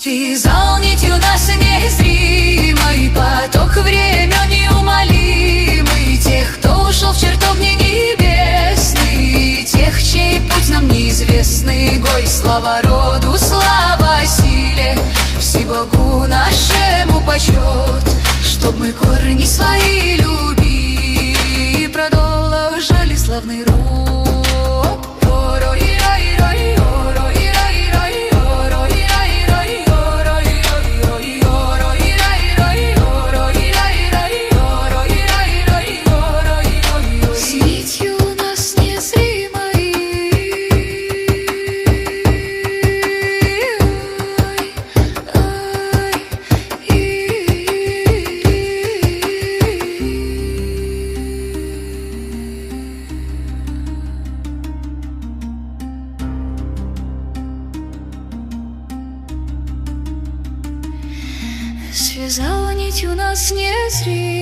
Связал нитью нас незримый поток времен неумолимый, тех, кто ушел в чертогни небесный, тех, чей путь нам неизвестный. Гой, слава роду, слава силе, Всебогу нашему почет, чтоб мы корни свои любили и продолжали славный род. Связал нитью нас незримой